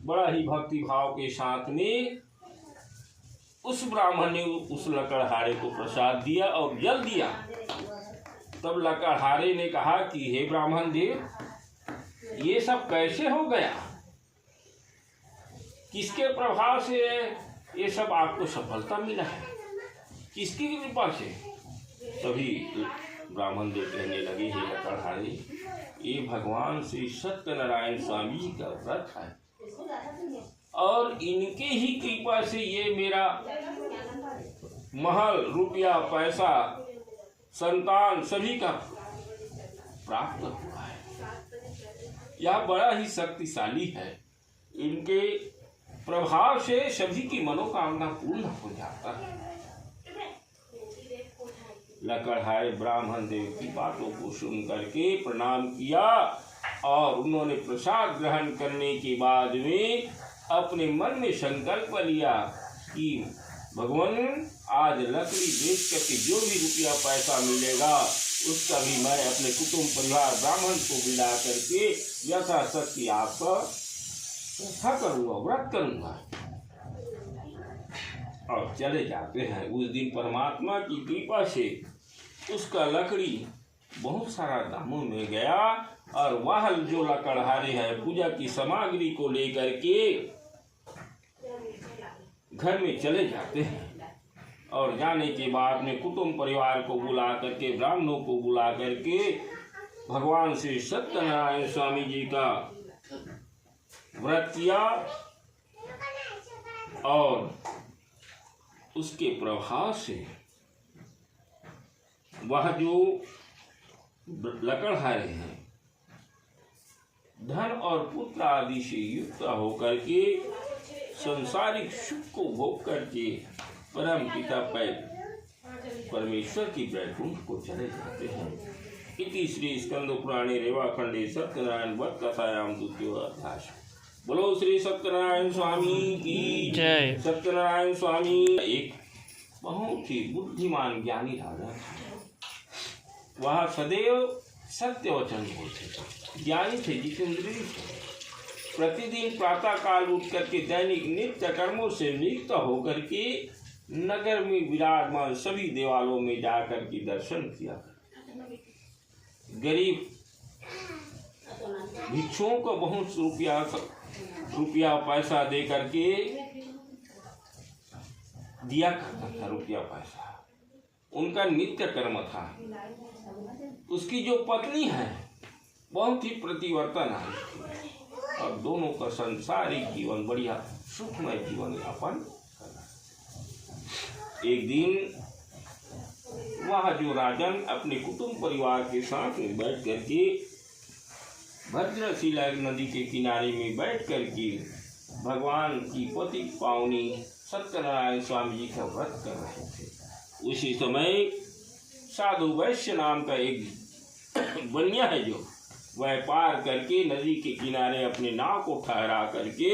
बड़ा ही भक्ति भाव के साथ में उस ब्राह्मण ने उस लकड़हारे को प्रसाद दिया और जल दिया। तब लकड़हारे ने कहा कि हे ब्राह्मण देव, ये सब कैसे हो गया? किसके प्रभाव से ये सब आपको सफलता मिला है? किसकी कृपा से? तभी ब्राह्मण देव कहने लगे, हे लकड़हारे, ये भगवान श्री सत्यनारायण स्वामी जी का व्रत है और इनके ही कृपा से ये मेरा महल, रुपया, पैसा, संतान सभी का प्राप्त हुआ है। यह बड़ा ही शक्तिशाली है। इनके प्रभाव से सभी की मनोकामना पूर्ण हो जाता है। लकड़हारे ब्राह्मण देव की बातों को सुन करके प्रणाम किया और उन्होंने प्रसाद ग्रहण करने के बाद में अपने मन में संकल्प लिया कि भगवान, आज लकड़ी बेच करके जो भी रुपया पैसा मिलेगा उसका भी मैं अपने कुटुंब परिवार ब्राह्मण को मिला करके यथाशक्ति आपका रक्षा करूँगा, व्रत करूँगा। और चले जाते हैं। उस दिन परमात्मा की कृपा से उसका लकड़ी बहुत सारा दामों में गया और वह जो लकड़हारे है पूजा की सामग्री को लेकर के घर में चले जाते हैं। और जाने के बाद में कुटुंब परिवार को बुला करके, ब्राह्मणों को बुला करके भगवान श्री सत्यनारायण स्वामी जी का व्रत किया और उसके प्रभाव से वह जो लकड़हारे हैं धन और पुत्र आदि से युक्त होकर के संसारिक सुख को भोग करके परम पिता परमेश्वर की वैकुंठ को चले जाते हैं। इति श्री स्कंद पुराणे रेवाखंडे सत्यनारायण व्रत कथायाम द्वितीय अध्याय। बोलो श्री सत्यनारायण स्वामी की जय। सत्यनारायण स्वामी एक बहुत ही बुद्धिमान ज्ञानी राजा था। वह सदैव सत्य वचन बोलते थे, ज्ञानी थे, जितेंद्रिय थे। प्रतिदिन प्रातः काल उठ करके दैनिक नित्य कर्मों से नियुक्त होकर के नगर में विराजमान सभी देवालयों में जाकर के दर्शन किया। गरीब भिक्षुओं को बहुत रुपया पैसा दे करके दिया करता था। रुपया पैसा उनका नित्य कर्म था। उसकी जो पत्नी है बहुत ही प्रतिवर्तन है और दोनों का संसारिक जीवन बढ़िया सुखमय जीवन यापन करना। एक दिन वह जो राजन अपने कुटुंब परिवार के साथ में बैठ करके भद्रशिला नदी के किनारे में बैठ करके भगवान की पति पावनी सत्यनारायण स्वामी जी का व्रत कर रहे थे। उसी समय साधु वैश्य नाम का एक बनिया है जो वह पार करके नदी के किनारे अपने नाव को ठहरा करके